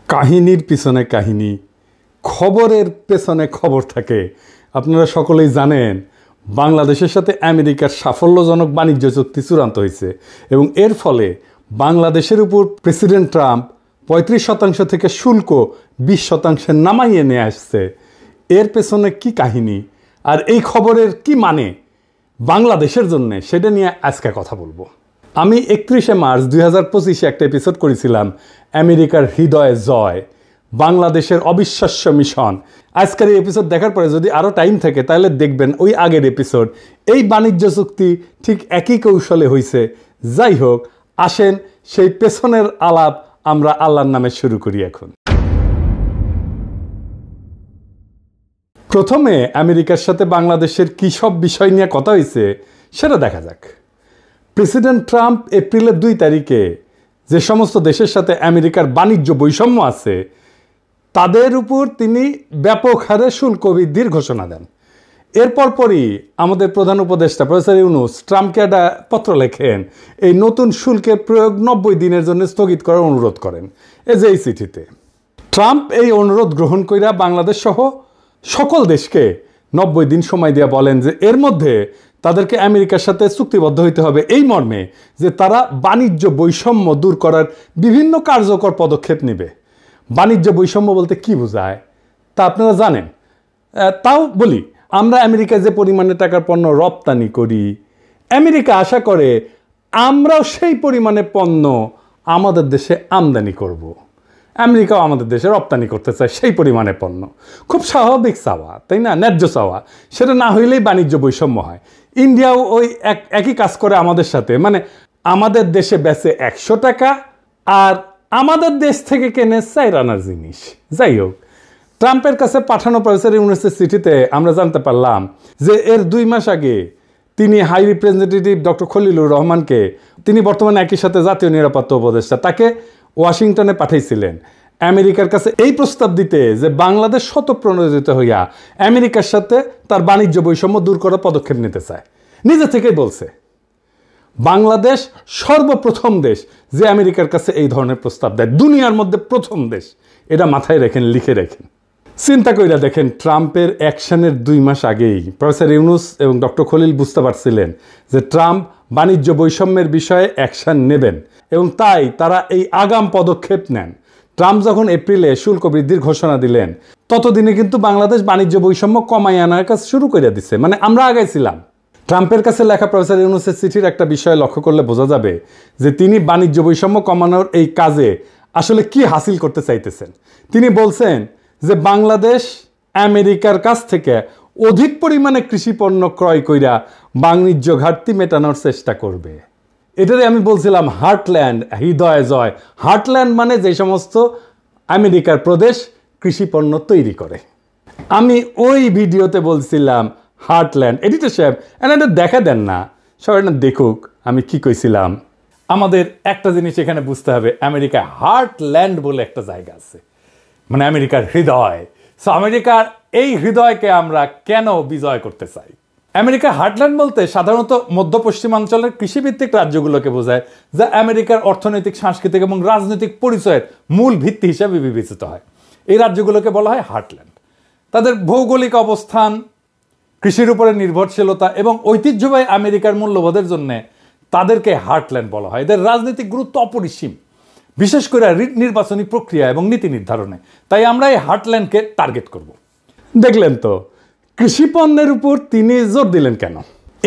কাহিনীর পিছনে কাহিনী, খবরের পেছনে খবর থাকে। আপনারা সকলেই জানেন বাংলাদেশের সাথে আমেরিকার সাফল্যজনক বাণিজ্য চুক্তি চূড়ান্ত হয়েছে এবং এর ফলে বাংলাদেশের উপর প্রেসিডেন্ট ট্রাম্প 35% থেকে শুল্ক 20% নামাইয়ে নিয়ে আসছে। এর পেছনে কি কাহিনী আর এই খবরের কি মানে বাংলাদেশের জন্য, সেটা নিয়ে আজকে কথা বলবো। আমি 31 মার্চ 2025 একটা এপিসোড করেছিলাম আমেরিকার হৃদয়ে জয়, বাংলাদেশের অবিশ্বাস্য মিশন। আজকের এই এপিসোড দেখার পরে যদি আরও টাইম থাকে তাহলে দেখবেন ওই আগের এপিসোড। এই বাণিজ্য চুক্তি ঠিক একই কৌশলে হয়েছে। যাই হোক, আসেন সেই পেছনের আলাপ আমরা আল্লাহর নামে শুরু করি। এখন প্রথমে আমেরিকার সাথে বাংলাদেশের কী সব বিষয় নিয়ে কথা হয়েছে সেটা দেখা যাক। প্রেসিডেন্ট ট্রাম্প এপ্রিলের 2 তারিখে যে সমস্ত দেশের সাথে আমেরিকার বাণিজ্য বৈষম্য আছে তাদের উপর তিনি ব্যাপক হারে শুল্ক বৃদ্ধির ঘোষণা দেন। এরপর পরই আমাদের প্রধান উপদেষ্টা প্রফেসর ইউনূস ট্রাম্পকে একটা পত্র লেখেন, এই নতুন শুল্কের প্রয়োগ 90 দিনের জন্য স্থগিত করার অনুরোধ করেন। এই চিঠিতে ট্রাম্প এই অনুরোধ গ্রহণ কইরা বাংলাদেশ সহ সকল দেশকে 90 দিন সময় দিয়ে বলেন যে এর মধ্যে তাদেরকে আমেরিকার সাথে চুক্তিবদ্ধ হইতে হবে এই মর্মে যে তারা বাণিজ্য বৈষম্য দূর করার বিভিন্ন কার্যকর পদক্ষেপ নেবে। বাণিজ্য বৈষম্য বলতে কি বোঝায় তা আপনারা জানেন। তাও বলি, আমরা আমেরিকায় যে পরিমাণে টাকার পণ্য রপ্তানি করি, আমেরিকা আশা করে আমরাও সেই পরিমাণে পণ্য আমাদের দেশে আমদানি করব। আমেরিকাও আমাদের দেশে রপ্তানি করতে চায় সেই পরিমাণে পণ্য। খুব স্বাভাবিক চাওয়া, তাই না? ন্যায্য চাওয়া। সেটা না হইলেই বাণিজ্য বৈষম্য হয়। ইন্ডিয়াও ওই একই কাজ করে আমাদের সাথে, মানে আমাদের দেশে বেচে 100 টাকা আর আমাদের দেশ থেকে কেনে 4 আনার জিনিস। যাই হোক, ট্রাম্পের কাছে পাঠানো প্রফেসর ইউনূসের চিঠিতে আমরা জানতে পারলাম যে এর 2 মাস আগে তিনি হাই রিপ্রেজেন্টেটিভ ডক্টর খলিলুর রহমানকে, তিনি বর্তমানে একই সাথে জাতীয় নিরাপত্তা উপদেষ্টা, তাকে ওয়াশিংটনে পাঠাইছিলেন আমেরিকার কাছে এই প্রস্তাব দিতে যে বাংলাদেশ স্বতঃপ্রণোদিত হইয়া আমেরিকার সাথে তার বাণিজ্য বৈষম্য দূর করার পদক্ষেপ নিতে চায়। নিজে থেকেই বলছে বাংলাদেশ সর্বপ্রথম দেশ যে আমেরিকার কাছে এই ধরনের প্রস্তাব দেয়, দুনিয়ার মধ্যে প্রথম দেশ। এটা মাথায় রেখেন, লিখে রেখেন। চিন্তা কইরা দেখেন, ট্রাম্পের অ্যাকশনের 2 মাস আগেই প্রফেসর ইউনূস এবং ডক্টর খলিল বুঝতে পারছিলেন যে ট্রাম্প বাণিজ্য বৈষম্যের বিষয়ে অ্যাকশন নেবেন এবং তাই তারা এই আগাম পদক্ষেপ নেন। ট্রাম্প যখন এপ্রিলে শুল্ক বৃদ্ধির ঘোষণা দিলেন ততদিনে কিন্তু বাংলাদেশ বাণিজ্য বৈষম্য কমাই আনার কাজ শুরু করে দিছে, মানে আমরা আগাইছিলাম। ট্রাম্পের কাছে লেখা প্রফেসর ইউনূসের চিঠির একটা বিষয় লক্ষ্য করলে বোঝা যাবে যে তিনি বাণিজ্য বৈষম্য কমানোর এই কাজে আসলে কি হাসিল করতে চাইতেছেন। তিনি বলছেন যে বাংলাদেশ আমেরিকার কাছ থেকে অধিক পরিমাণে কৃষি পণ্য ক্রয় কইরা বাণিজ্য ঘাটতি মেটানোর চেষ্টা করবে। এটারে আমি বলছিলাম হার্টল্যান্ড, হৃদয় জয়। হার্টল্যান্ড মানে যে সমস্ত আমেরিকার প্রদেশ কৃষি পণ্য তৈরি করে। আমি ওই ভিডিওতে বলছিলাম হার্টল্যান্ড। এডিটর সাহেব এটা দেখা দেন না, সবাই না দেখুক আমি কি কইছিলাম। আমাদের একটা জিনিস এখানে বুঝতে হবে, আমেরিকা হার্টল্যান্ড বলে একটা জায়গা আছে, মানে আমেরিকার হৃদয়। সো আমেরিকার এই হৃদয়কে আমরা কেন বিজয় করতে চাই? আমেরিকা হার্টল্যান্ড বলতে সাধারণত মধ্য পশ্চিমাঞ্চলের কৃষিভিত্তিক রাজ্যগুলোকে বোঝায়, যা আমেরিকার অর্থনৈতিক, সাংস্কৃতিক এবং রাজনৈতিক পরিচয়ের মূল ভিত্তি হিসেবে বিবেচিত হয়। এই রাজ্যগুলোকে বলা হয় হার্টল্যান্ড। তাদের ভৌগোলিক অবস্থান, কৃষির উপরে নির্ভরশীলতা এবং ঐতিহ্যবাহী আমেরিকার মূল্যবোধের জন্য তাদেরকে হার্টল্যান্ড বলা হয়। এদের রাজনৈতিক গুরুত্ব অপরিসীম, বিশেষ করে নির্বাচনী প্রক্রিয়া এবং নীতি নির্ধারণে। তাই আমরা এই হার্টল্যান্ডকে টার্গেট করব। দেখলেন তো কৃষি পণ্যের উপর তিনি জোর দিলেন কেন?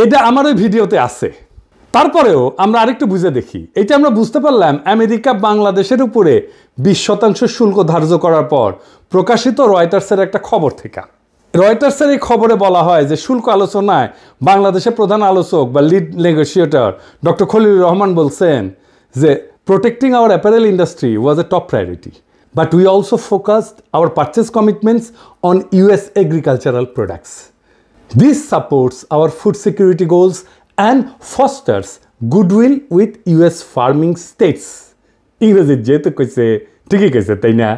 এটা আমার ওই ভিডিওতে আছে। তারপরেও আমরা আরেকটু বুঝে দেখি। এটা আমরা বুঝতে পারলাম আমেরিকা বাংলাদেশের উপরে 20% শুল্ক ধার্য করার পর প্রকাশিত রয়টার্সের একটা খবর থেকে। রয়টার্সের এই খবরে বলা হয় যে শুল্ক আলোচনায় বাংলাদেশের প্রধান আলোচক বা lead negotiator doctor Khalilur Rahman বলছেন যে protecting our apparel industry was a top priority, but we also focused our purchase commitments on US agricultural products. This supports our food security goals and Faustus goodwill with US farming states. ইংরেজির যেহেতু কইছে ঠিকই কইছে, তাই না?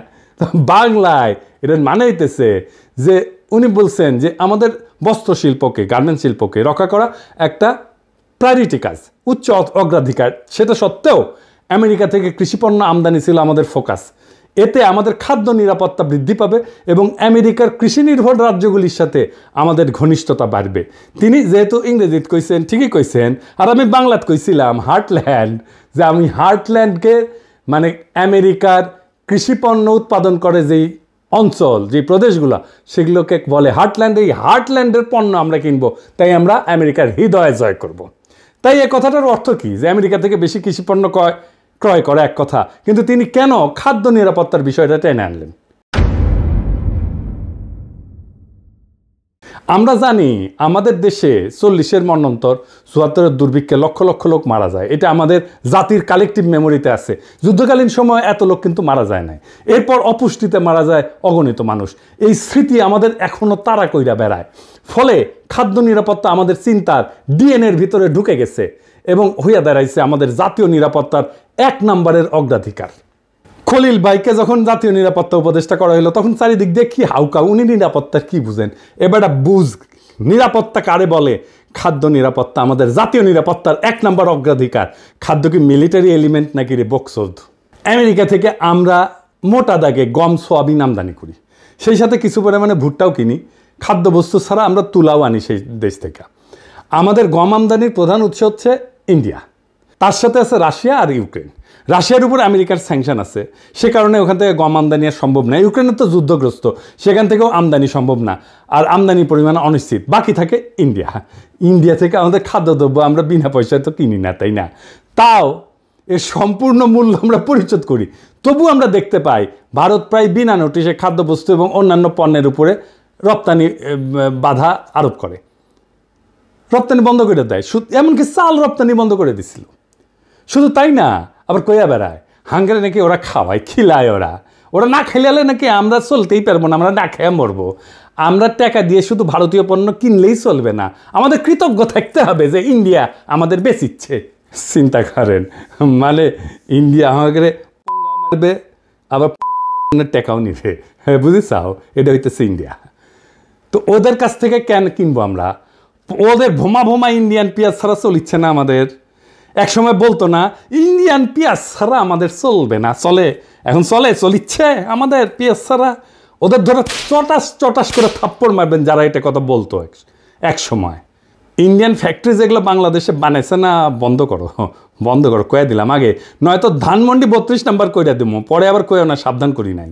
বাংলায় এটার মানে হইতেছে যে উনি বলছেন যে আমাদের বস্ত্রশিল্পকে, গার্মেন্ট শিল্পকে রক্ষা করা একটা প্রায়োরিটি কাজ, উচ্চ অগ্রাধিকার। সেটা সত্ত্বেও আমেরিকা থেকে কৃষিপণ্য আমদানি ছিল আমাদের ফোকাস। এতে আমাদের খাদ্য নিরাপত্তা বৃদ্ধি পাবে এবং আমেরিকার কৃষি নির্ভর রাজ্যগুলির সাথে আমাদের ঘনিষ্ঠতা বাড়বে। তিনি যেহেতু ইংরেজিত কইছেন, ঠিকই কইছেন। আর আমি বাংলাত কইছিলাম হার্টল্যান্ড, যে আমি হার্টল্যান্ডকে মানে আমেরিকার কৃষিপণ্য উৎপাদন করে যেই অঞ্চল, যে প্রদেশগুলো, সেগুলোকে বলে হার্টল্যান্ড। এই হার্টল্যান্ডের পণ্য আমরা কিনবো, তাই আমরা আমেরিকার হৃদয়ে জয় করব। তাই এই কথাটার অর্থ কি? যে আমেরিকা থেকে বেশি কৃষিপণ্য ক্রয় করে এক কথা, কিন্তু তিনি কেন খাদ্য নিরাপত্তার বিষয়টা টেনে আনলেন? আমরা জানি আমাদের দেশে 40-এর মন্বন্তর, 74-এর দুর্ভিক্ষে লক্ষ লক্ষ লোক মারা যায়। এটা আমাদের জাতির কালেকটিভ মেমোরিতে আছে। যুদ্ধকালীন সময় এত লোক কিন্তু মারা যায় নাই। এরপর অপুষ্টিতে মারা যায় অগণিত মানুষ। এই স্মৃতি আমাদের এখনো তাড়া কইরা বেড়ায়। ফলে খাদ্য নিরাপত্তা আমাদের চিন্তার ডিএনএর ভিতরে ঢুকে গেছে এবং হইয়া দাঁড়াইছে আমাদের জাতীয় নিরাপত্তার 1 নম্বরের অগ্রাধিকার। খলিল ভাইকে যখন জাতীয় নিরাপত্তা উপদেষ্টা করা হলো, তখন চারিদিক দিয়ে কি হাউকা, উনি নিরাপত্তার কি বুঝেন? এবারটা বুঝ, নিরাপত্তা কারে বলে? খাদ্য নিরাপত্তা আমাদের জাতীয় নিরাপত্তার 1 নম্বর অগ্রাধিকার। খাদ্য কি মিলিটারি এলিমেন্ট নাকি রে বক্সোদ? আমেরিকা থেকে আমরা মোটা দাগে গম, সোয়াবিন আমদানি করি, সেই সাথে কিছু পরিমাণে ভুট্টাও কিনি। খাদ্যবস্তু ছাড়া আমরা তুলাও আনি সেই দেশ থেকে। আমাদের গম আমদানির প্রধান উৎস হচ্ছে ইন্ডিয়া, তার সাথে আছে রাশিয়া আর ইউক্রেন। রাশিয়ার উপর আমেরিকার স্যাংশন আছে, সে কারণে ওখান থেকে গম আমদানি আর সম্ভব না। ইউক্রেনের তো যুদ্ধগ্রস্ত, সেখান থেকেও আমদানি সম্ভব না, আর আমদানির পরিমাণ অনিশ্চিত। বাকি থাকে ইন্ডিয়া। ইন্ডিয়া থেকে আমাদের খাদ্যদ্রব্য আমরা বিনা পয়সায় তো কিনি না, তাই না? তাও এর সম্পূর্ণ মূল্য আমরা পরিশোধ করি। তবু আমরা দেখতে পাই ভারত প্রায় বিনা নোটিশে খাদ্যবস্তু এবং অন্যান্য পণ্যের উপরে রপ্তানি বাধা আরোপ করে, রপ্তানি বন্ধ করে দেয়। এমনকি চাল রপ্তানি বন্ধ করে দিছিল। শুধু তাই না, আবার কইয়া বেড়ায় হাঙ্গারে নাকি ওরা খাওয়ায়, খিলায়। ওরা না খেলালে নাকি আমরা চলতেই পারবো না, আমরা না খেয়ে মরবো। আমরা টাকা দিয়ে শুধু ভারতীয় পণ্য কিনলেই চলবে না, আমাদের কৃতজ্ঞ থাকতে হবে যে ইন্ডিয়া আমাদের বেচিচ্ছে। চিন্তা করেন, মানে ইন্ডিয়া আমাকে মারবে, আবার টাকাও নিবে। হ্যাঁ, বুঝেছাও? এটা হইতেছে ইন্ডিয়া। তো ওদের কাছ থেকে কেন কিনবো আমরা? ওদের ভোমা ভোমা ইন্ডিয়ান পেঁয়াজ ছাড়া চলিচ্ছে না আমাদের। একসময় বলতো না ইন্ডিয়ান পেঁয়াজ ছাড়া আমাদের চলবে না, চলে, এখন চলিচ্ছে আমাদের পেঁয়াজ ছাড়া। ওদের ধরে চটাস চটাস করে থাপ্পড় মারবেন যারা এটা কথা বলতো এক সময়। ইন্ডিয়ান ফ্যাক্টরি যেগুলো বাংলাদেশে বানাইছে না, বন্ধ করো, কয়ে দিলাম আগে, নয়তো ধানমন্ডি 32 নাম্বার কইরা দেবো, পরে আবার কয়েও না, সাবধান করি নাই।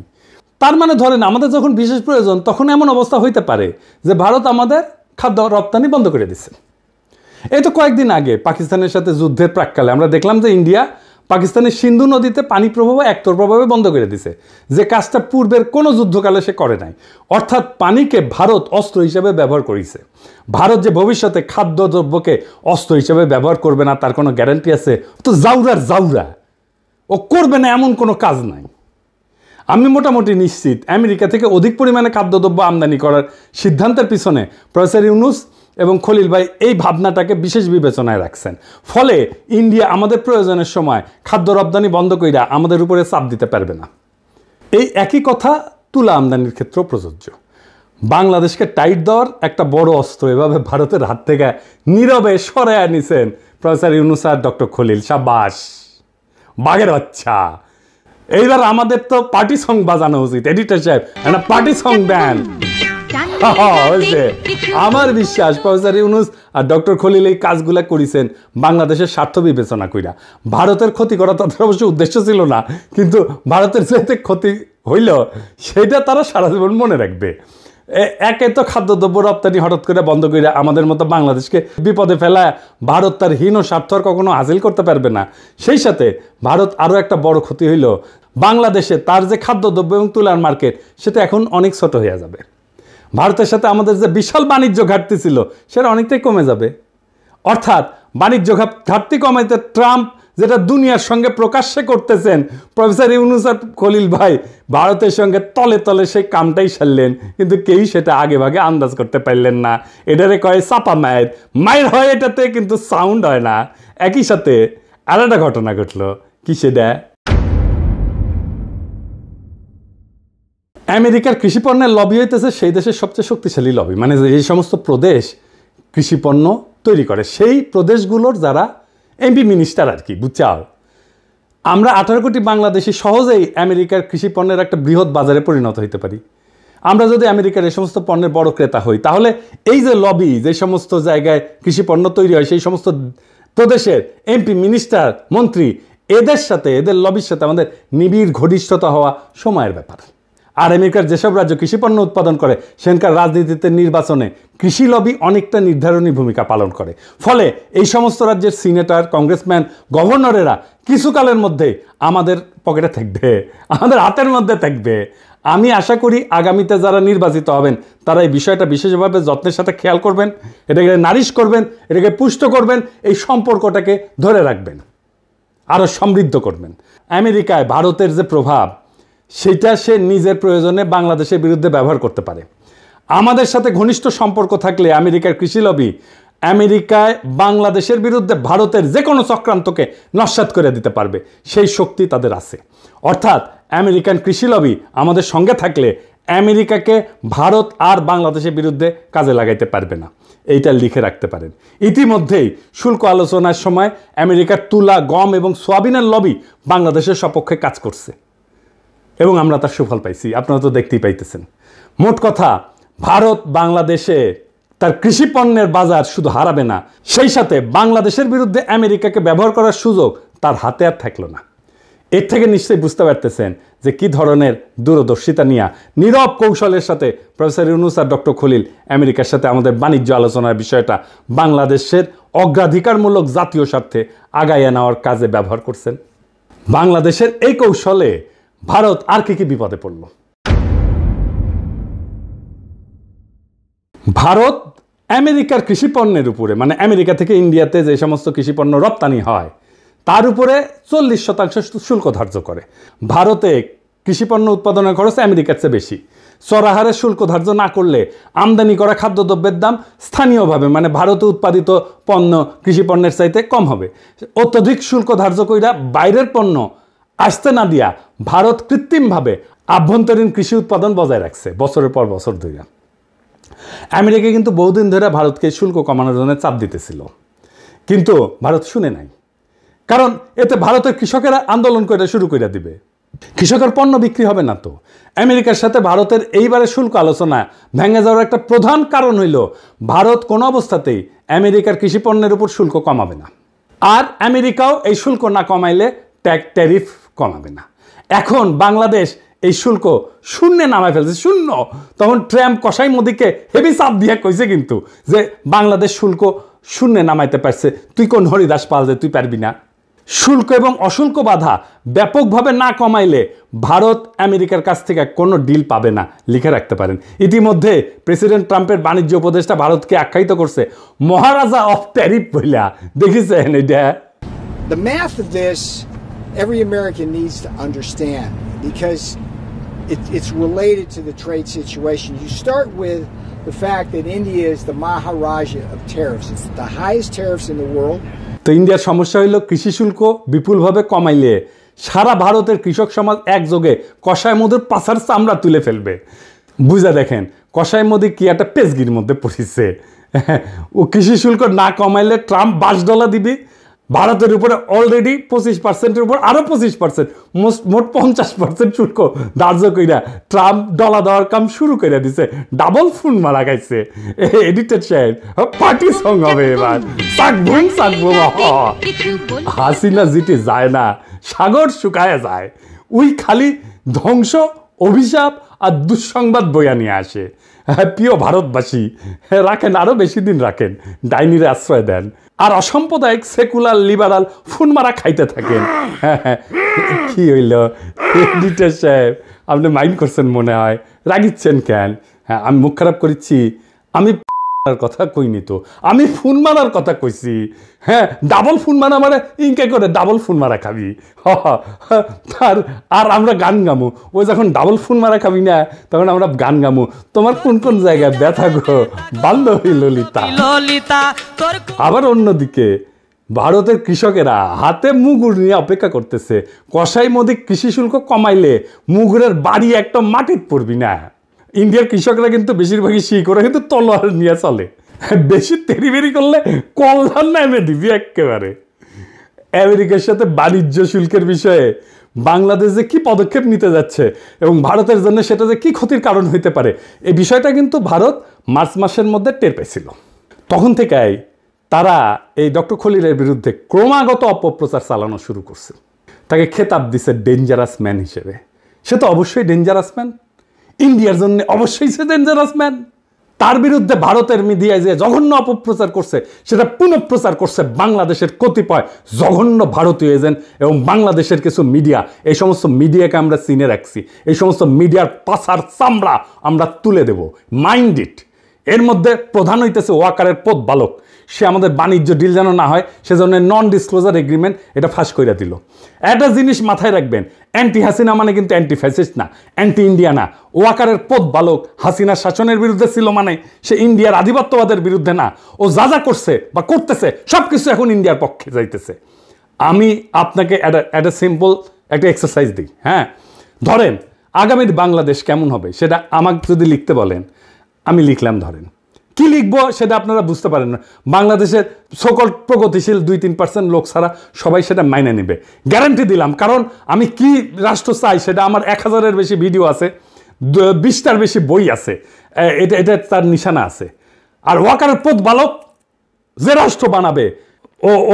তার মানে ধরেন আমাদের যখন বিশেষ প্রয়োজন, তখন এমন অবস্থা হইতে পারে যে ভারত আমাদের খাদ্য রপ্তানি বন্ধ করে দিচ্ছে। এই তো কয়েকদিন আগে পাকিস্তানের সাথে যুদ্ধের প্রাক্কালে আমরা দেখলাম যে ইন্ডিয়া পাকিস্তানের সিন্ধু নদীতে পানি প্রবাহ একতরফাভাবে বন্ধ করে দিছে, যে কাজটা পূর্বের কোনো যুদ্ধকালে সে করে নাই। অর্থাৎ পানিকে ভারত অস্ত্র হিসেবে ব্যবহার করেছে। ভারত যে ভবিষ্যতে খাদ্যদ্রব্যকে অস্ত্র হিসেবে ব্যবহার করবে না, তার কোনো গ্যারান্টি আছে? তো জাউরা ও করবে না, এমন কোনো কাজ নাই। আমি মোটামুটি নিশ্চিত আমেরিকা থেকে অধিক পরিমাণে খাদ্যদ্রব্য আমদানি করার সিদ্ধান্তের পিছনে প্রফেসর ইউনুস এবং খলিল ভাই এই ভাবনাটাকে বিশেষ বিবেচনায় রাখছেন। ফলে ইন্ডিয়া আমাদের প্রয়োজনের সময় খাদ্য রপ্তানি বন্ধ কইরা আমাদের উপরে চাপ দিতে পারবে না। এই একই কথা তুলা আমদানির ক্ষেত্রেও প্রযোজ্য। বাংলাদেশকে টাইট দেওয়ার একটা বড় অস্ত্র এভাবে ভারতের হাত থেকে নীরবে সরাইয়া নিছেন প্রফেসর ইউনুস আর ডক্টর খলিল। সাবাস, বাঘের বাচ্চা। এইবার আমাদের তো পার্টি সং বাজানো উচিত। এডিটর সাহেব, একটা পার্টি সং দেন। আমার বিশ্বাস প্রফেসর ইউনুস আর ডক্টর খলিল এই কাজগুলা করেছেন বাংলাদেশের স্বার্থ বিবেচনা কইরা। ভারতের ক্ষতি করা তাদের অবশ্য উদ্দেশ্য ছিল না, কিন্তু ভারতের যেতে ক্ষতি হইল সেটা তারা সারা জীবন মনে রাখবে। একে তো খাদ্যদ্রব্য রপ্তানি হঠাৎ করে বন্ধ করে আমাদের মতো বাংলাদেশকে বিপদে ফেলা ভারত তার হীন স্বার্থ আর কখনো হাসিল করতে পারবে না। সেই সাথে ভারত আরও একটা বড় ক্ষতি হইল, বাংলাদেশে তার যে খাদ্যদ্রব্য এবং তুলার মার্কেট সেটা এখন অনেক ছোট হয়ে যাবে। ভারতের সাথে আমাদের যে বিশাল বাণিজ্য ঘাটতি ছিল সেটা অনেকটাই কমে যাবে। অর্থাৎ বাণিজ্য ঘাটতি কমাইতে ট্রাম্প যেটা দুনিয়ার সঙ্গে প্রকাশ্যে করতেছেন প্রফেসর ইউনূস আর খলিল ভাই, ভারতের সঙ্গে তলে তলে সেই কামটাই সারলেন, কিন্তু কেউই সেটা আগে ভাগে আন্দাজ করতে পারলেন না। এটারে কয় চাপা মায়ের, মায়ের হয় এটাতে, কিন্তু সাউন্ড হয় না। একই সাথে আর একটা ঘটনা ঘটলো, কি সেটা, আমেরিকার কৃষিপণ্যের লবি হইতেছে সেই দেশের সবচেয়ে শক্তিশালী লবি, মানে এই সমস্ত প্রদেশ কৃষিপণ্য তৈরি করে, সেই প্রদেশগুলোর যারা এমপি মিনিস্টার আর কি, বুঝছাও। আমরা 18 কোটি বাংলাদেশি সহজেই আমেরিকার কৃষিপণ্যের একটা বৃহৎ বাজারে পরিণত হইতে পারি। আমরা যদি আমেরিকার এই সমস্ত পণ্যের বড় ক্রেতা হই, তাহলে এই যে লবি, যে সমস্ত জায়গায় কৃষিপণ্য তৈরি হয়, সেই সমস্ত প্রদেশের এমপি মিনিস্টার মন্ত্রী, এদের সাথে, এদের লবির সাথে আমাদের নিবিড় ঘনিষ্ঠতা হওয়া সময়ের ব্যাপার। আর আমেরিকার যেসব রাজ্য কৃষিপণ্য উৎপাদন করে, সেখানকার রাজনীতিতে, নির্বাচনে কৃষি লবি অনেকটা নির্ধারণী ভূমিকা পালন করে। ফলে এই সমস্ত রাজ্যের সিনেটর, কংগ্রেসম্যান, গভর্নরেরা কিছুকালের মধ্যে আমাদের পকেটে থাকবে, আমাদের হাতের মধ্যে থাকবে। আমি আশা করি আগামীতে যারা নির্বাচিত হবেন তারা এই বিষয়টা বিশেষভাবে যত্নের সাথে খেয়াল করবেন, এটাকে নারিশ করবেন, এটাকে পুষ্ট করবেন, এই সম্পর্কটাকে ধরে রাখবেন, আরও সমৃদ্ধ করবেন। আমেরিকায় ভারতের যে প্রভাব, সেটা সে নিজের প্রয়োজনে বাংলাদেশের বিরুদ্ধে ব্যবহার করতে পারে। আমাদের সাথে ঘনিষ্ঠ সম্পর্ক থাকলে আমেরিকার কৃষি লবি আমেরিকায় বাংলাদেশের বিরুদ্ধে ভারতের যে কোনো চক্রান্তকে নস্যাৎ করে দিতে পারবে, সেই শক্তি তাদের আছে। অর্থাৎ আমেরিকান কৃষি লবি আমাদের সঙ্গে থাকলে আমেরিকাকে ভারত আর বাংলাদেশের বিরুদ্ধে কাজে লাগাইতে পারবে না, এইটা লিখে রাখতে পারেন। ইতিমধ্যেই শুল্ক আলোচনার সময় আমেরিকার তুলা, গম এবং সোয়াবিনের লবি বাংলাদেশের সপক্ষে কাজ করছে এবং আমরা তার সুফল পাইছি, আপনারা তো দেখতেই পাইতেছেন। মোট কথা, ভারত বাংলাদেশে তার কৃষি পণ্যের বাজার শুধু হারাবে না, সেই সাথে বাংলাদেশের বিরুদ্ধে আমেরিকাকে ব্যবহার করার সুযোগ তার হাতে আর থাকলো না। এর থেকে নিশ্চয়ই বুঝতে পারতেছেন যে কি ধরনের দূরদর্শিতা নিয়ে নীরব কৌশলের সাথে প্রফেসর ইউনূস আর ডক্টর খলিল আমেরিকার সাথে আমাদের বাণিজ্য আলোচনার বিষয়টা বাংলাদেশের অগ্রাধিকারমূলক জাতীয় স্বার্থে আগাইয়ে নেওয়ার কাজে ব্যবহার করছেন। বাংলাদেশের এই কৌশলে ভারত আর কি কি বিপদে পড়ল? ভারত আমেরিকার কৃষিপণ্যের উপরে, মানে আমেরিকা থেকে ইন্ডিয়াতে যে সমস্ত কৃষিপণ্য রপ্তানি হয় তার উপরে 40% শুল্ক ধার্য করে। ভারতে কৃষিপণ্য উৎপাদনের খরচ আমেরিকার চেয়ে বেশি। চড়াহারে শুল্ক ধার্য না করলে আমদানি করা খাদ্যদ্রব্যের দাম স্থানীয়ভাবে, মানে ভারতে উৎপাদিত পণ্য কৃষিপণ্যের চাইতে কম হবে। অত্যধিক শুল্ক ধার্য কইরা বাইরের পণ্য আসতে না দিয়া ভারত কৃত্রিমভাবে আভ্যন্তরীণ কৃষি উৎপাদন বজায় রাখছে বছরের পর বছর ধরে। আমেরিকা কিন্তু বহুদিন ধরে ভারতকে শুল্ক কমানোর জন্য চাপ দিতেছিল, কিন্তু ভারত শুনে নাই। কারণ এতে ভারতের কৃষকেরা আন্দোলন করে শুরু করে দিবে, কৃষকের পণ্য বিক্রি হবে না। তো আমেরিকার সাথে ভারতের এইবারে শুল্ক আলোচনা ভেঙে যাওয়ার একটা প্রধান কারণ হইল ভারত কোনো অবস্থাতেই আমেরিকার কৃষিপণ্যের উপর শুল্ক কমাবে না, আর আমেরিকাও এই শুল্ক না কমাইলে ট্যারিফ কমাবে না। এখন বাংলাদেশ এই শুল্ক শূন্যে নামায় ফেলছে, শূন্য। তখন ট্রাম্প কসাই মোদিকে হেভি চাপ দিয়ে কইছে কিন্তু যে বাংলাদেশ শুল্ক শূন্যে নামাইতে পারছে, তুই কোন হরিদাস পাল যে তুই পারবি না। শুল্ক এবং অশুল্ক বাধা ব্যাপকভাবে না কমাইলে ভারত আমেরিকার কাছ থেকে কোনো ডিল পাবে না, লিখে রাখতে পারেন। ইতিমধ্যে প্রেসিডেন্ট ট্রাম্পের বাণিজ্য উপদেষ্টা ভারতকে আখ্যায়িত করছে মহারাজা অফ ট্যারিফ বইলা। দেখেছেন এটা? The math of this, every American needs to understand because it's related to the trade situation. You start with the fact that India is the Maharaja of tariffs. It's the highest tariffs in the world. তো ইন্ডিয়ার সমস্যা হইল কৃষি শুল্ক বিপুলভাবে কমাইলে সারা ভারতের কৃষক সমাজ একযোগে কসাই মোদির পাছার চামড়া তুলে ফেলবে। বুঝা দেখেন কসাই মোদি কি একটা পেজগির মধ্যে পড়েছে। ও কৃষি শুল্ক না কমাইলে ট্রাম্প $20 দিবে, ভারতের উপরে অলরেডি 25%-এর উপর আরো 25%, মোট 50% শুল্ক ধার্য কইরা ট্রাম্প ডলা দেওয়ার কাম শুরু করে দিছে। ডাবল ফোন মারা গাইছে। এডিটর সাহেব, পার্টি সং হবে এবার, সাকবুম সাকবুম। হাসিনা জিতে যায় না, সাগর শুকায় যায়। ওই খালি ধ্বংস, অভিশাপ আর দুঃসংবাদ বইয়া নিয়ে আসে। প্রিয় ভারতবাসী, রাখেন, আরো বেশি দিন রাখেন, ডাইনিরে আশ্রয় দেন, আর অসাম্প্রদায়িক সেকুলার লিবারাল ফোন মারা খাইতে থাকেন। কি হইল এডিটর সাহেব, আপনি মাইন্ড করছেন মনে হয়, রাগিচ্ছেন কেন? হ্যাঁ, আমি মুখ খারাপ করেছি? আমি কথা কইনি তো, আমি ফোন মারার কথা কইছি। হ্যাঁ, ডাবল ফোন মারা মানে ইনকে করে ডাবল ফোন মারা খাবি। আর আমরা গান গামু, ওই যখন ডাবল ফোন মারা খাবি না তখন আমরা গান গামু, তোমার কোন কোন জায়গায় ব্যথা গো বান্ধবী ললিতা। আবার অন্যদিকে ভারতের কৃষকেরা হাতে মুগুর নিয়ে অপেক্ষা করতেছে, কসাই মোদি কৃষি শুল্ক কমাইলে মুগুরের বাড়ি একটা মাটির পড়বি না। ইন্ডিয়ার কৃষকরা কিন্তু বেশিরভাগই শিখরা কিন্তু তলোয়ার নিয়ে চলে, বেশি তেরিবেরি করলে কলধান নামে দিবি একেবারে। আমেরিকার সাথে বাণিজ্য শুল্কের বিষয়ে বাংলাদেশ যে কি পদক্ষেপ নিতে যাচ্ছে এবং ভারতের জন্য সেটা যে কি ক্ষতির কারণ হইতে পারে, এই বিষয়টা কিন্তু ভারত মার্চ মাসের মধ্যে টের পেয়েছিল। তখন থেকেই তারা এই ডক্টর খলিলের বিরুদ্ধে ক্রমাগত অপপ্রচার চালানো শুরু করছে। তাকে খেতাব দিছে ডেঞ্জারাস ম্যান হিসেবে। সে তো অবশ্যই ডেঞ্জারাস ম্যান, ইন্ডিয়ার জন্য অবশ্যই সে ডেঞ্জারাস ম্যান। তার বিরুদ্ধে ভারতের মিডিয়ায় যে জঘন্য অপপ্রচার করছে সেটা পুনঃপ্রচার করছে বাংলাদেশের কতিপয় জঘন্য ভারতীয় এজেন্ট এবং বাংলাদেশের কিছু মিডিয়া। এই সমস্ত মিডিয়াকে আমরা চিনে রাখছি, এই সমস্ত মিডিয়ার পাছার চামড়া আমরা তুলে দেব, মাইন্ড ইট। এর মধ্যে প্রধান হইতেছে ওয়াকারের পথ বালক। সে আমাদের বাণিজ্য ডিল যেন না হয় সেজন্য নন ডিসক্লোজার এগ্রিমেন্ট এটা ফাঁস করে দিল। একটা জিনিস মাথায় রাখবেন, অ্যান্টি হাসিনা মানে কিন্তু অ্যান্টি ফ্যাসিস্ট না, অ্যান্টি ইন্ডিয়া না। ওয়াকারের পথ বালক হাসিনার শাসনের বিরুদ্ধে ছিল মানে সে ইন্ডিয়ার আধিপত্যবাদের বিরুদ্ধে না। ও যা যা করছে বা করতেছে সব কিছু এখন ইন্ডিয়ার পক্ষে যাইতেছে। আমি আপনাকে একটা সিম্পল একটা এক্সারসাইজ দিই। হ্যাঁ, ধরেন আগামীর বাংলাদেশ কেমন হবে সেটা আমাকে যদি লিখতে বলেন, আমি লিখলাম। ধরেন কি লিখবো সেটা আপনারা বুঝতে পারেন না। বাংলাদেশের সকল প্রগতিশীল 2-3% লোক ছাড়া সবাই সেটা মাইনে নেবে, গ্যারান্টি দিলাম। কারণ আমি কি রাষ্ট্র চাই সেটা আমার 1000-এর বেশি ভিডিও আছে, 20টার বেশি বই আছে, এটা তার নিশানা আছে। আর ওয়াকারের পথ বালক যে রাষ্ট্র বানাবে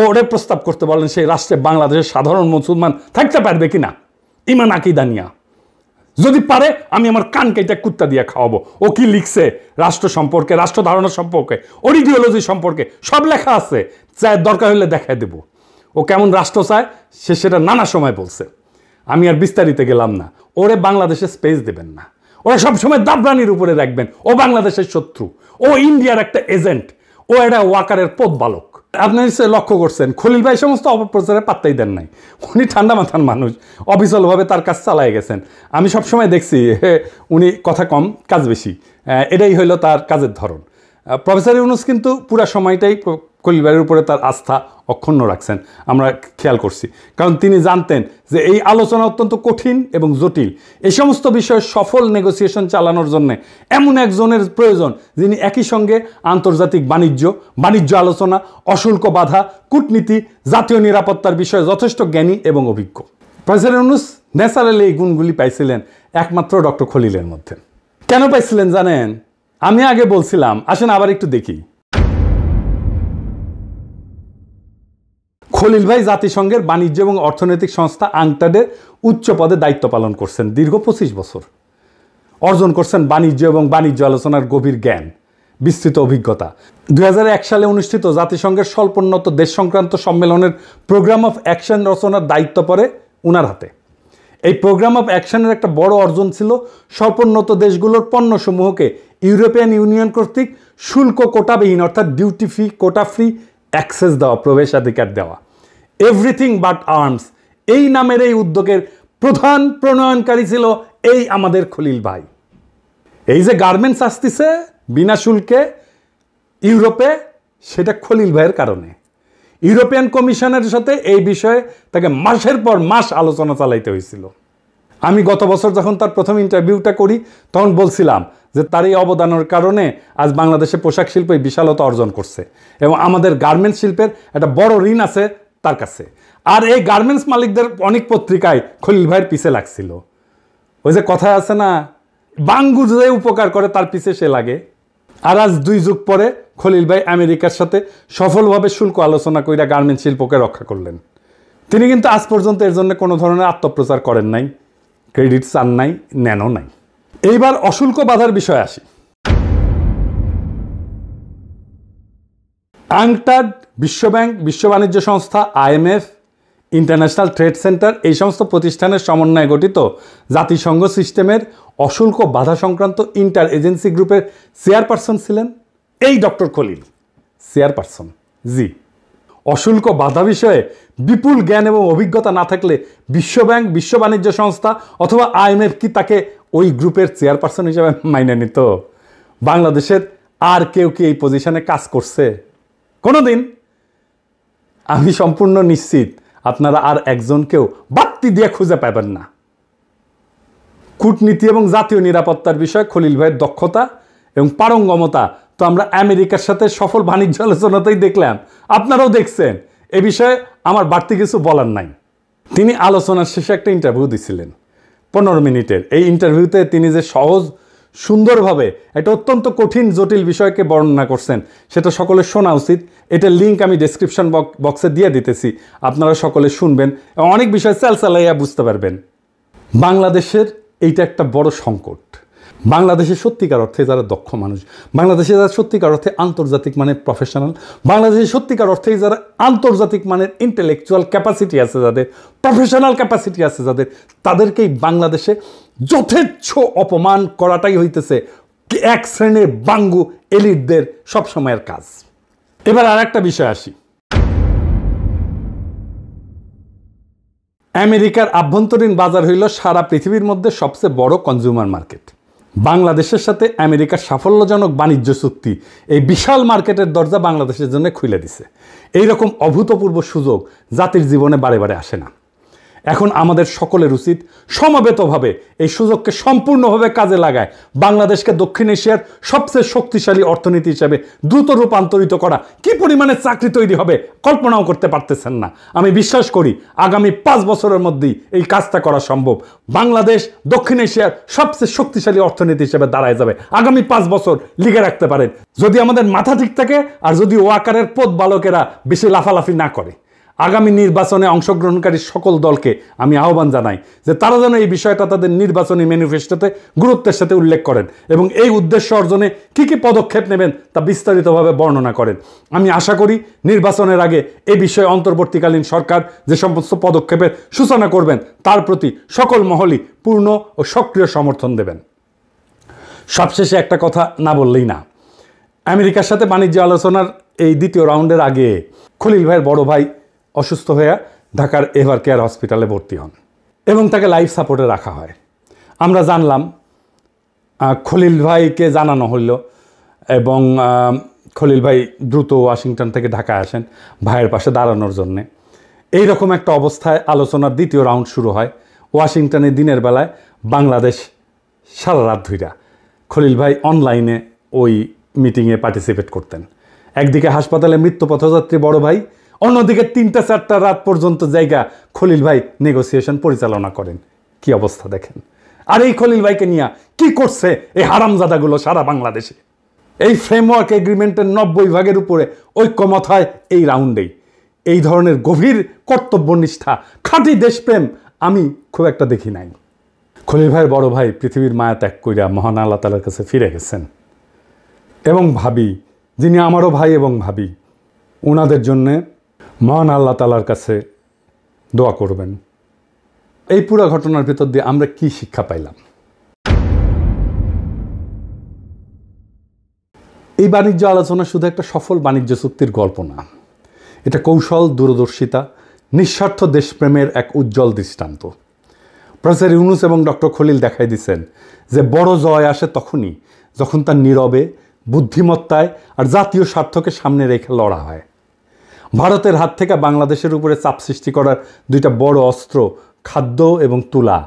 ওরে প্রস্তাব করতে বলেন সেই রাষ্ট্রে বাংলাদেশের সাধারণ মুসলমান থাকতে পারবে কিনা, ইমান আকিদা নিয়া। যদি পারে আমি আমার কান কেটে কুত্তা দিয়ে খাওয়াবো। ও কি লিখছে রাষ্ট্র সম্পর্কে, রাষ্ট্র ধারণা সম্পর্কে, ওর ইডিওলজি সম্পর্কে সব লেখা আছে, চাই দরকার হলে দেখাই দেব। ও কেমন রাষ্ট্র চায় সে সেটা নানা সময় বলছে, আমি আর বিস্তারিত গেলাম না। ওরে বাংলাদেশে স্পেস দেবেন না, ওরা সবসময় দাবরানির উপরে রাখবেন। ও বাংলাদেশের শত্রু, ও ইন্ডিয়ার একটা এজেন্ট, ও এটা ওয়াকারের পথ বালক। আপনি লক্ষ্য করছেন খলিল ভাই সমস্ত অপপ্রচারে পাত্তাই দেন নাই। উনি ঠান্ডা মাথার মানুষ, অবিচলভাবে তার কাজ চালাই গেছেন। আমি সবসময় দেখছি উনি কথা কম কাজ বেশি, এটাই হইল তার কাজের ধরন। প্রফেসর ইউনূস কিন্তু পুরা সময়টাই খলিল ভাইয়ের উপরে তার আস্থা অক্ষুণ্ণ রাখছেন, আমরা খেয়াল করছি। কারণ তিনি জানতেন যে এই আলোচনা অত্যন্ত কঠিন এবং জটিল। এই সমস্ত বিষয়ে সফল নেগোসিয়েশন চালানোর জন্য এমন একজনের প্রয়োজন যিনি একই সঙ্গে আন্তর্জাতিক বাণিজ্য আলোচনা, অশুল্ক বাধা, কূটনীতি, জাতীয় নিরাপত্তার বিষয়ে যথেষ্ট জ্ঞানী এবং অভিজ্ঞ। প্রফেসর ইউনূস ন্যাচারালি এই গুণগুলি পাইছিলেন একমাত্র ডক্টর খলিলের মধ্যে। কেন পাইছিলেন জানেন? আমি আগে বলছিলাম, আসেন আবার একটু দেখি। খলিল ভাই জাতিসংঘের বাণিজ্য এবং অর্থনৈতিক সংস্থা আংটাডের উচ্চ পদে দায়িত্ব পালন করছেন দীর্ঘ 25 বছর। অর্জন করছেন বাণিজ্য এবং বাণিজ্য আলোচনার গভীর জ্ঞান, বিস্তৃত অভিজ্ঞতা। 2001 সালে অনুষ্ঠিত জাতিসংঘের স্বল্পোন্নত দেশ সংক্রান্ত সম্মেলনের প্রোগ্রাম অফ অ্যাকশন রচনার দায়িত্ব পড়ে উনার হাতে। এই প্রোগ্রাম অফ অ্যাকশনের একটা বড় অর্জন ছিল স্বল্পোন্নত দেশগুলোর পণ্যসমূহকে ইউরোপিয়ান ইউনিয়ন কর্তৃক শুল্ক কোটাবিহীন অর্থাৎ duty free, quota free access দেওয়া, প্রবেশাধিকার দেওয়া। এভরিথিং বাট আর্মস এই নামের এই উদ্যোগের প্রধান প্রণয়নকারী ছিল এই আমাদের খলিল ভাই। এই যে গার্মেন্টস আসতেছে বিনা শুল্কে ইউরোপে, সেটা খলিল ভাইয়ের কারণে। ইউরোপিয়ান কমিশনের সাথে এই বিষয়ে তাকে মাসের পর মাস আলোচনা চালাইতে হয়েছিল। আমি গত বছর যখন তার প্রথম ইন্টারভিউটা করি তখন বলছিলাম যে তার এই অবদানের কারণে আজ বাংলাদেশে পোশাক শিল্প এই বিশালতা অর্জন করছে এবং আমাদের গার্মেন্টস শিল্পের একটা বড় ঋণ আছে তার কাছে। আর এই গার্মেন্টস মালিকদের অনেক পত্রিকায় খলিল ভাইয়ের পিছে লাগছিল। ওই যে কথা আছে না, বাঙ্গু যে উপকার করে তার পিছে সে লাগে। আর আজ 2 যুগ পরে খলিল ভাই আমেরিকার সাথে সফলভাবে শুল্ক আলোচনা কইরা গার্মেন্টস শিল্পকে রক্ষা করলেন। তিনি কিন্তু আজ পর্যন্ত এর জন্য কোনো ধরনের আত্মপ্রচার করেন নাই, ক্রেডিট চান নাই, নেনও নাই। এইবার অশুল্ক বাধার বিষয়ে আসি। আংটাড, বিশ্বব্যাংক, বিশ্ব বাণিজ্য সংস্থা, IMF, ইন্টারন্যাশনাল ট্রেড সেন্টার এই সমস্ত প্রতিষ্ঠানের সমন্বয়ে গঠিত জাতিসংঘ সিস্টেমের অশুল্ক বাধা সংক্রান্ত ইন্টার এজেন্সি গ্রুপের চেয়ারপারসন ছিলেন এই ডক্টর খলিল চেয়ারপারসন। জি, অশুল্ক বাধা বিষয়ে বিপুল জ্ঞান এবং অভিজ্ঞতা না থাকলে বিশ্বব্যাংক, বিশ্ব বাণিজ্য সংস্থা অথবা IMF কি তাকে ওই গ্রুপের চেয়ারপারসন হিসেবে মাইনে নিত? বাংলাদেশের আর কেউ কি এই পজিশনে কাজ করছে কোনোদিন? আমি সম্পূর্ণ নিশ্চিত আপনারা আর একজনকেও বাড়তি দিয়ে খুঁজে পাবেন না। কূটনীতি এবং জাতীয় নিরাপত্তার বিষয়ে খলিল ভাইয়ের দক্ষতা এবং পারঙ্গমতা তো আমরা আমেরিকার সাথে সফল বাণিজ্য আলোচনাতেই দেখলাম, আপনারাও দেখছেন। এ বিষয়ে আমার বাড়তি কিছু বলার নাই। তিনি আলোচনার শেষে একটা ইন্টারভিউ দিছিলেন 15 মিনিটের। এই ইন্টারভিউতে তিনি যে সহজ সুন্দরভাবে একটা অত্যন্ত কঠিন জটিল বিষয়কে বর্ণনা করছেন সেটা সকলের শোনা উচিত। এটার লিঙ্ক আমি ডেসক্রিপশন বক্সে দিয়ে দিতেছি, আপনারা সকলে শুনবেন এবং অনেক বিষয় চালাইয়া বুঝতে পারবেন। বাংলাদেশের এইটা একটা বড় সংকট। বাংলাদেশের সত্যিকার অর্থে যারা দক্ষ মানুষ, বাংলাদেশে যারা সত্যিকার অর্থে আন্তর্জাতিক মানের প্রফেশনাল, বাংলাদেশের সত্যিকার অর্থে যারা আন্তর্জাতিক মানের ইন্টেলেকচুয়াল ক্যাপাসিটি আছে, যাদের প্রফেশনাল ক্যাপাসিটি আছে, যাদের তাদেরকেই বাংলাদেশে যথেচ্ছ অপমান করাটাই হইতেছে এক শ্রেণীর বাঙ্গু এলিটদের সবসময়ের কাজ। এবার আর একটা বিষয় আসি। আমেরিকার আভ্যন্তরীণ বাজার হইল সারা পৃথিবীর মধ্যে সবচেয়ে বড় কনজিউমার মার্কেট। বাংলাদেশের সাথে আমেরিকার সাফল্যজনক বাণিজ্য চুক্তি এই বিশাল মার্কেটের দরজা বাংলাদেশের জন্য খুলে দিছে। এইরকম অভূতপূর্ব সুযোগ জাতির জীবনে বারে বারে আসে না। এখন আমাদের সকলের উচিত সমবেতভাবে এই সুযোগকে সম্পূর্ণভাবে কাজে লাগায় বাংলাদেশকে দক্ষিণ এশিয়ার সবচেয়ে শক্তিশালী অর্থনীতি হিসেবে দ্রুত রূপান্তরিত করা। কি পরিমাণে চাকরি তৈরি হবে কল্পনাও করতে পারতেছেন না। আমি বিশ্বাস করি আগামী 5 বছরের মধ্যেই এই কাজটা করা সম্ভব। বাংলাদেশ দক্ষিণ এশিয়ার সবচেয়ে শক্তিশালী অর্থনীতি হিসেবে দাঁড়ায় যাবে। আগামী 5 বছর লিখে রাখতে পারেন, যদি আমাদের মাথা ঠিক থাকে আর যদি ওয়াকারের পথ বালকেরা বেশি লাফালাফি না করে। আগামী নির্বাচনে অংশগ্রহণকারী সকল দলকে আমি আহ্বান জানাই যে তারা যেন এই বিষয়টা তাদের নির্বাচনী ম্যানিফেস্টোতে গুরুত্বের সাথে উল্লেখ করেন এবং এই উদ্দেশ্য অর্জনে কী কী পদক্ষেপ নেবেন তা বিস্তারিতভাবে বর্ণনা করেন। আমি আশা করি নির্বাচনের আগে এ বিষয়ে অন্তর্বর্তীকালীন সরকার যে সমস্ত পদক্ষেপের সূচনা করবেন তার প্রতি সকল মহলই পূর্ণ ও সক্রিয় সমর্থন দেবেন। সবশেষে একটা কথা না বললেই না। আমেরিকার সাথে বাণিজ্য আলোচনার এই দ্বিতীয় রাউন্ডের আগে খলিল ভাইয়ের বড় ভাই অসুস্থ হয়ে ঢাকার এভার কেয়ার হসপিটালে ভর্তি হন এবং তাকে লাইফ সাপোর্টে রাখা হয়। আমরা জানলাম, খলিল ভাইকে জানানো হইল এবং খলিল ভাই দ্রুত ওয়াশিংটন থেকে ঢাকায় আসেন ভাইয়ের পাশে দাঁড়ানোর জন্যে। এইরকম একটা অবস্থায় আলোচনার দ্বিতীয় রাউন্ড শুরু হয়। ওয়াশিংটনে দিনের বেলায়, বাংলাদেশ সারা রাত ধইরা খলিল ভাই অনলাইনে ওই মিটিংয়ে পার্টিসিপেট করতেন। একদিকে হাসপাতালে মৃত্যু পথযাত্রী বড় ভাই, অন্যদিকে 3টা-4টা রাত পর্যন্ত জায়গা খলিল ভাই নেগোসিয়েশন পরিচালনা করেন। কি অবস্থা দেখেন। আর এই খলিল ভাইকে নিয়ে কি করছে এই হারামজাদাগুলো সারা বাংলাদেশে। এই ফ্রেমওয়ার্ক এগ্রিমেন্টের 90 ভাগের উপরে ঐক্যমত হয় এই রাউন্ডেই। এই ধরনের গভীর কর্তব্যনিষ্ঠা, খাঁটি দেশপ্রেম আমি খুব একটা দেখি নাই। খলিল ভাইয়ের বড় ভাই পৃথিবীর মায়া ত্যাগ কইরা মহান আল্লাহ তাআলার কাছে ফিরে গেছেন এবং ভাবি, যিনি আমারও ভাই এবং ভাবি, ওনাদের জন্যে মহান আল্লাহ তাআলার কাছে দোয়া করবেন। এই পুরো ঘটনার ভিতর দিয়ে আমরা কি শিক্ষা পাইলাম? এই বাণিজ্য আলোচনা শুধু একটা সফল বাণিজ্য চুক্তির গল্প না, এটা কৌশল, দূরদর্শিতা, নিঃস্বার্থ দেশপ্রেমের এক উজ্জ্বল দৃষ্টান্ত। প্রফেসর ইউনুস এবং ডক্টর খলিল দেখাই দিচ্ছেন যে বড় জয় আসে তখনই যখন তার নীরবে, বুদ্ধিমত্তায় আর জাতীয় স্বার্থকে সামনে রেখে লড়া হয়। ভারতের হাত থেকে বাংলাদেশের উপরে চাপ সৃষ্টি করার 2টা বড় অস্ত্র, খাদ্য এবং তুলা,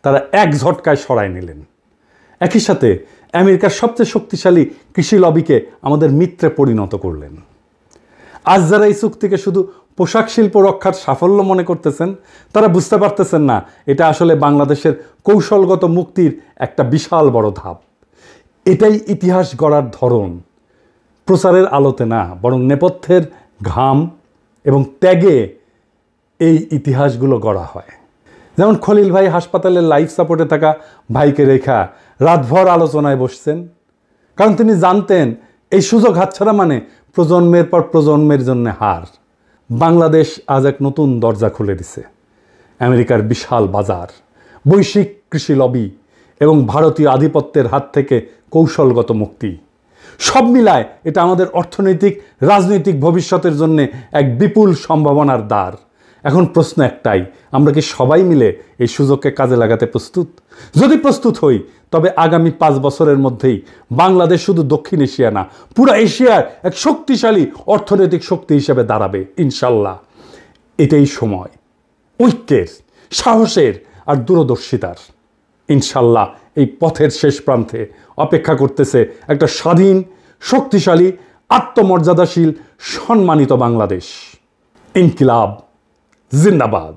তারা এক ঝটকায় সরায় নিলেন। একই সাথে আমেরিকার সবচেয়ে শক্তিশালী কৃষি লবিকে আমাদের মিত্রে পরিণত করলেন। আজ যারা এই চুক্তিকে শুধু পোশাক শিল্প রক্ষার সাফল্য মনে করতেছেন, তারা বুঝতে পারতেছেন না এটা আসলে বাংলাদেশের কৌশলগত মুক্তির একটা বিশাল বড় ধাপ। এটাই ইতিহাস গড়ার ধরন। প্রচারের আলোতে না, বরং নেপথ্যের ঘাম এবং ত্যাগে এই ইতিহাসগুলো গড়া হয়। যেমন খলিল ভাই হাসপাতালের লাইফ সাপোর্টে থাকা ভাইকে রেখা রাতভর আলোচনায় বসছেন, কারণ তিনি জানতেন এই সুযোগ হাতছাড়া মানে প্রজন্মের পর প্রজন্মের জন্য হার। বাংলাদেশ আজ এক নতুন দরজা খুলে দিছে। আমেরিকার বিশাল বাজার, বৈশ্বিক কৃষি লবি এবং ভারতীয় আধিপত্যের হাত থেকে কৌশলগত মুক্তি। সব মিলায় এটা আমাদের অর্থনৈতিক রাজনৈতিক ভবিষ্যতের জন্য এক বিপুল সম্ভাবনার দ্বার। এখন প্রশ্ন একটাই, আমরা কি সবাই মিলে এই সুযোগকে কাজে লাগাতে প্রস্তুত? যদি প্রস্তুত হই তবে আগামী 5 বছরের মধ্যেই বাংলাদেশ শুধু দক্ষিণ এশিয়া না, পুরো এশিয়ার এক শক্তিশালী অর্থনৈতিক শক্তি হিসেবে দাঁড়াবে ইনশাল্লাহ। এটাই সময় ঐক্যের, সাহসের আর দূরদর্শিতার। ইনশাল্লাহ এই পথের শেষ প্রান্তে অপেক্ষা করতেছে একটা স্বাধীন, শক্তিশালী, আত্মমর্যাদাশীল, সম্মানিত বাংলাদেশ। ইনকিলাব জিন্দাবাদ।